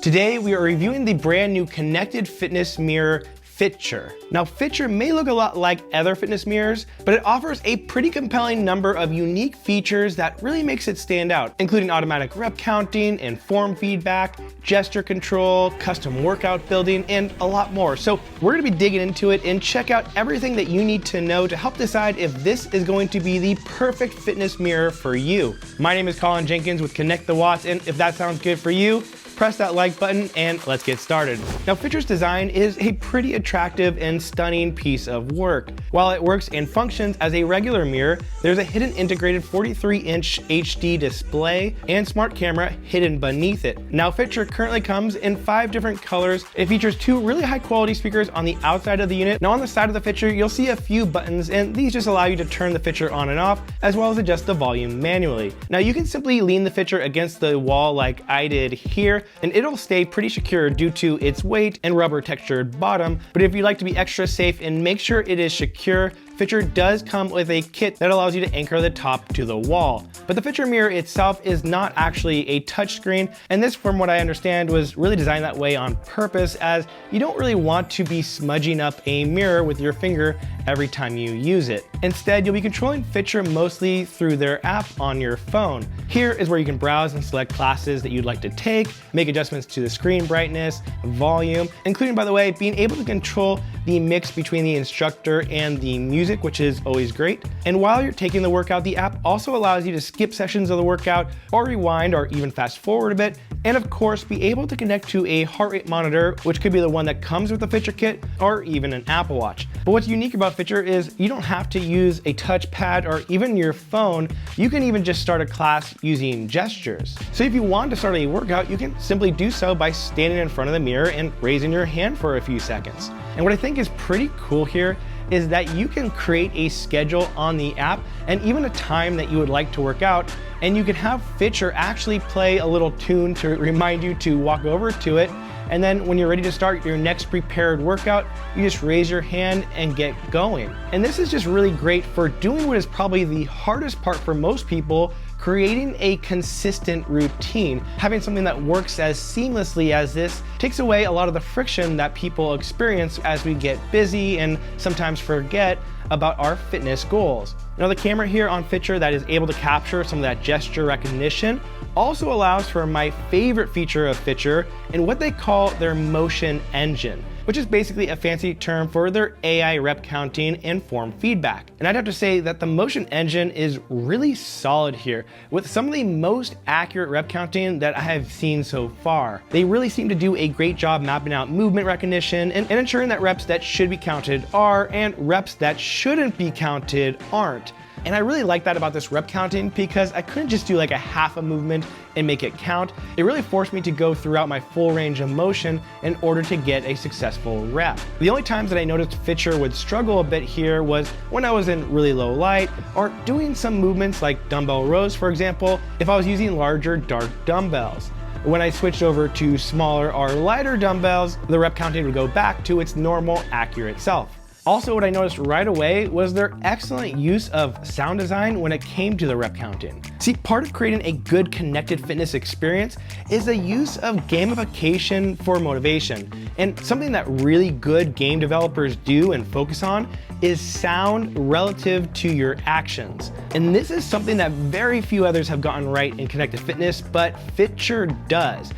Today, we are reviewing the brand new connected fitness mirror, FITURE. Now, FITURE may look a lot like other fitness mirrors, but it offers a pretty compelling number of unique features that really makes it stand out, including automatic rep counting and form feedback, gesture control, custom workout building, and a lot more. So we're gonna be digging into it and check out everything that you need to know to help decide if this is going to be the perfect fitness mirror for you. My name is Colin Jenkins with Connect the Watts, and if that sounds good for you, press that like button and let's get started. Now, FITURE's design is a pretty attractive and stunning piece of work. While it works and functions as a regular mirror, there's a hidden integrated 43-inch HD display and smart camera hidden beneath it. Now, FITURE currently comes in 5 different colors. It features 2 really high quality speakers on the outside of the unit. Now, on the side of the FITURE, you'll see a few buttons, and these just allow you to turn the FITURE on and off, as well as adjust the volume manually. Now, you can simply lean the FITURE against the wall like I did here, and it'll stay pretty secure due to its weight and rubber textured bottom. But if you'd like to be extra safe and make sure it is secure, FITURE does come with a kit that allows you to anchor the top to the wall. But the FITURE mirror itself is not actually a touchscreen, and this, from what I understand, was really designed that way on purpose, as you don't really want to be smudging up a mirror with your finger every time you use it. Instead, you'll be controlling FITURE mostly through their app on your phone. Here is where you can browse and select classes that you'd like to take, make adjustments to the screen brightness, volume, including, by the way, being able to control the mix between the instructor and the music, which is always great. And while you're taking the workout, the app also allows you to skip sessions of the workout or rewind or even fast forward a bit. And of course, be able to connect to a heart rate monitor, which could be the one that comes with the FITURE kit or even an Apple Watch. But what's unique about FITURE is you don't have to use a touchpad or even your phone. You can even just start a class using gestures. So if you want to start a workout, you can simply do so by standing in front of the mirror and raising your hand for a few seconds. And what I think is pretty cool here is that you can create a schedule on the app and even a time that you would like to work out, and you can have FITURE actually play a little tune to remind you to walk over to it. And then when you're ready to start your next prepared workout, you just raise your hand and get going. And this is just really great for doing what is probably the hardest part for most people, creating a consistent routine. Having something that works as seamlessly as this takes away a lot of the friction that people experience as we get busy and sometimes forget about our fitness goals. Now, the camera here on FITURE that is able to capture some of that gesture recognition also allows for my favorite feature of FITURE and what they call their motion engine, which is basically a fancy term for their AI rep counting and form feedback. And I'd have to say that the motion engine is really solid here, with some of the most accurate rep counting that I have seen so far. They really seem to do a great job mapping out movement recognition and ensuring that reps that should be counted are and reps that shouldn't be counted aren't. And I really like that about this rep counting because I couldn't just do like a half a movement and make it count. It really forced me to go throughout my full range of motion in order to get a successful rep. The only times that I noticed FITURE would struggle a bit here was when I was in really low light or doing some movements like dumbbell rows, for example, if I was using larger dark dumbbells. When I switched over to smaller or lighter dumbbells, the rep counting would go back to its normal, accurate self. Also, what I noticed right away was their excellent use of sound design when it came to the rep counting. See, part of creating a good connected fitness experience is the use of gamification for motivation. And something that really good game developers do and focus on is sound relative to your actions. And this is something that very few others have gotten right in connected fitness, but FITURE does.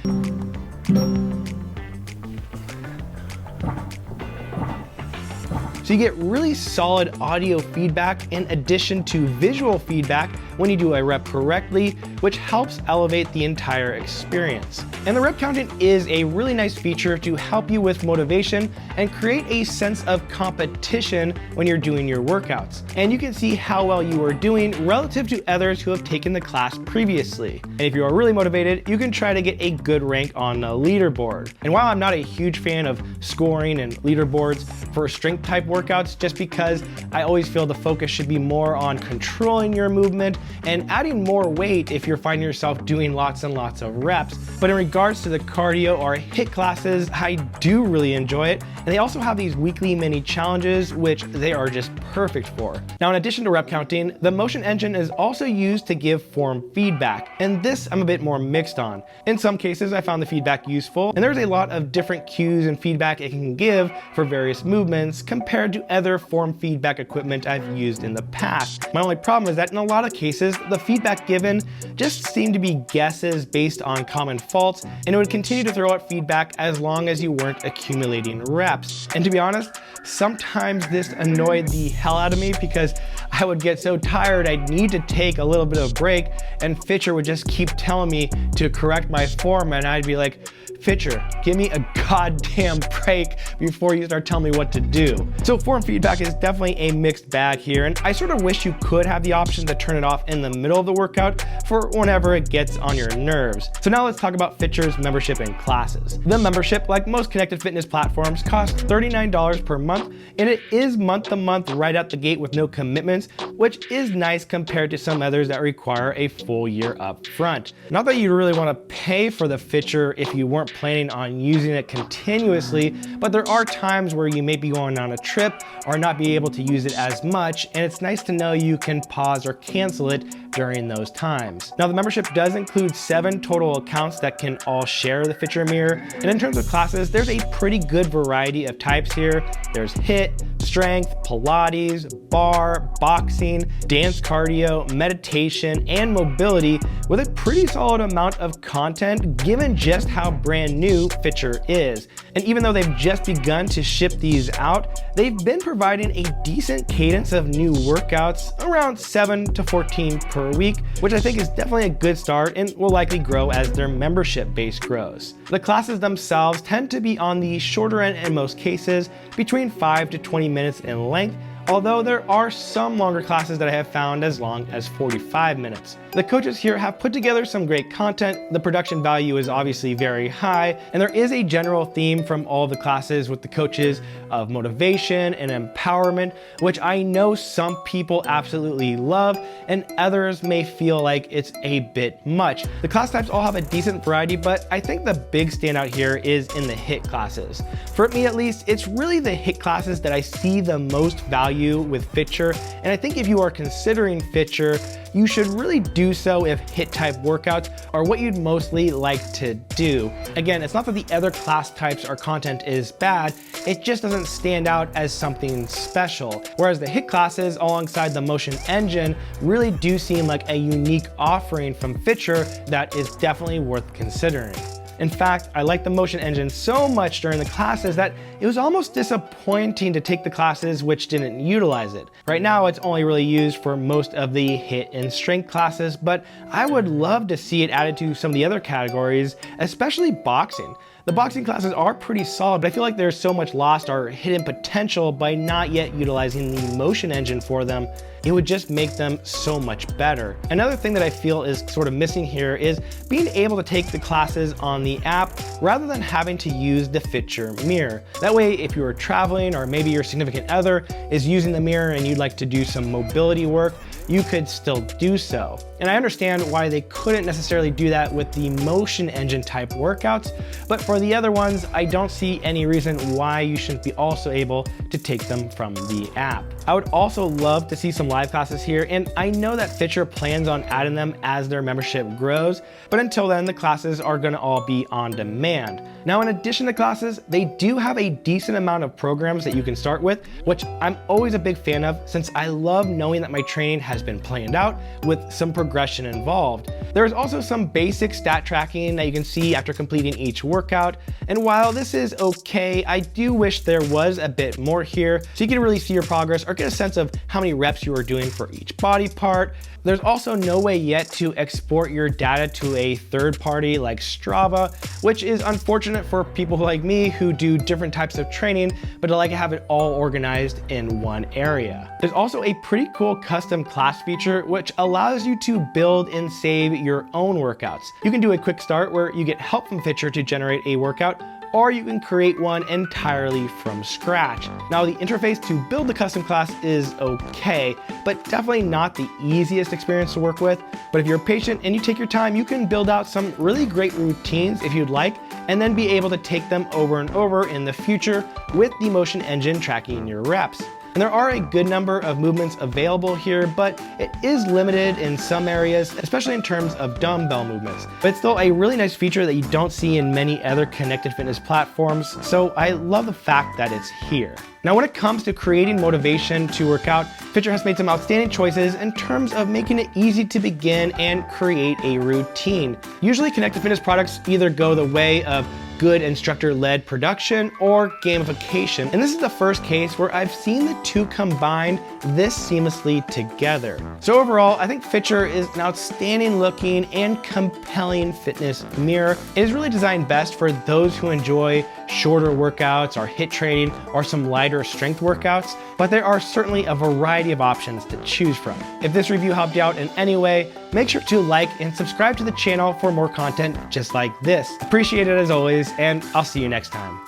So you get really solid audio feedback in addition to visual feedback when you do a rep correctly, which helps elevate the entire experience. And the rep counting is a really nice feature to help you with motivation and create a sense of competition when you're doing your workouts. And you can see how well you are doing relative to others who have taken the class previously. And if you are really motivated, you can try to get a good rank on the leaderboard. And while I'm not a huge fan of scoring and leaderboards for strength type workouts, just because I always feel the focus should be more on controlling your movement and adding more weight if you're finding yourself doing lots and lots of reps. But in regards to the cardio or HIIT classes, I do really enjoy it, and they also have these weekly mini challenges, which they are just perfect for. Now, in addition to rep counting, the motion engine is also used to give form feedback, and this I'm a bit more mixed on. In some cases, I found the feedback useful, and there's a lot of different cues and feedback it can give for various movements compared to other form feedback equipment I've used in the past. My only problem is that in a lot of cases, the feedback given just seemed to be guesses based on common faults, and it would continue to throw out feedback as long as you weren't accumulating reps. And to be honest, sometimes this annoyed the hell out of me because I would get so tired I'd need to take a little bit of a break, and FITURE would just keep telling me to correct my form, and I'd be like, FITURE, give me a goddamn break before you start telling me what to do. So form feedback is definitely a mixed bag here, and I sort of wish you could have the option to turn it off in the middle of the workout for whenever it gets on your nerves. So now let's talk about FITURE's membership and classes. The membership, like most connected fitness platforms, costs $39 per month, and it is month to month right out the gate with no commitments, which is nice compared to some others that require a full year up front. Not that you really want to pay for the FITURE if you weren't planning on using it continuously, but there are times where you may be going on a trip or not be able to use it as much, and it's nice to know you can pause or cancel it during those times. Now, the membership does include 7 total accounts that can all share the FITURE mirror, and in terms of classes, there's a pretty good variety of types here. There's HIIT, strength, Pilates, bar, boxing, dance cardio, meditation, and mobility, with a pretty solid amount of content given just how brand new FITURE is. And even though they've just begun to ship these out, they've been providing a decent cadence of new workouts, around 7 to 14 per week, which I think is definitely a good start and will likely grow as their membership base grows. The classes themselves tend to be on the shorter end in most cases, between 5 to 20 minutes in length, although there are some longer classes that I have found as long as 45 minutes. The coaches here have put together some great content, the production value is obviously very high, and there is a general theme from all of the classes with the coaches of motivation and empowerment, which I know some people absolutely love, and others may feel like it's a bit much. The class types all have a decent variety, but I think the big standout here is in the HIIT classes. For me at least, it's really the HIIT classes that I see the most value with FITURE, and I think if you are considering FITURE, you should really do so if HIIT type workouts are what you'd mostly like to do. Again, it's not that the other class types or content is bad, it just doesn't stand out as something special. Whereas the HIIT classes alongside the motion engine really do seem like a unique offering from FITURE that is definitely worth considering. In fact, I liked the motion engine so much during the classes that it was almost disappointing to take the classes which didn't utilize it. Right now, it's only really used for most of the HIIT and strength classes, but I would love to see it added to some of the other categories, especially boxing. The boxing classes are pretty solid, but I feel like there's so much lost or hidden potential by not yet utilizing the motion engine for them. It would just make them so much better. Another thing that I feel is sort of missing here is being able to take the classes on the app rather than having to use the FITURE mirror. That way, if you are traveling or maybe your significant other is using the mirror and you'd like to do some mobility work, you could still do so. And I understand why they couldn't necessarily do that with the motion engine type workouts, but for the other ones, I don't see any reason why you shouldn't be also able to take them from the app. I would also love to see some live classes here, and I know that FITURE plans on adding them as their membership grows, but until then, the classes are gonna all be on demand. Now, in addition to classes, they do have a decent amount of programs that you can start with, which I'm always a big fan of since I love knowing that my training has been planned out with some progression involved. There's also some basic stat tracking that you can see after completing each workout, and while this is okay, I do wish there was a bit more here so you can really see your progress or get a sense of how many reps you are doing for each body part. There's also no way yet to export your data to a third party like Strava, which is unfortunate for people like me who do different types of training, but I like to have it all organized in one area. There's also a pretty cool custom class feature, which allows you to build and save your own workouts. You can do a quick start where you get help from FITURE to generate a workout, or you can create one entirely from scratch. Now, the interface to build the custom class is okay, but definitely not the easiest experience to work with. But if you're patient and you take your time, you can build out some really great routines if you'd like, and then be able to take them over and over in the future with the motion engine tracking your reps. And there are a good number of movements available here, but it is limited in some areas, especially in terms of dumbbell movements. But it's still a really nice feature that you don't see in many other connected fitness platforms, so I love the fact that it's here. Now, when it comes to creating motivation to work out, FITURE has made some outstanding choices in terms of making it easy to begin and create a routine. Usually, connected fitness products either go the way of good instructor-led production or gamification. And this is the first case where I've seen the two combined this seamlessly together. So overall, I think FITURE is an outstanding looking and compelling fitness mirror. It is really designed best for those who enjoy shorter workouts or HIIT training or some lighter strength workouts, but there are certainly a variety of options to choose from. If this review helped you out in any way, make sure to like and subscribe to the channel for more content just like this. Appreciate it as always, and I'll see you next time.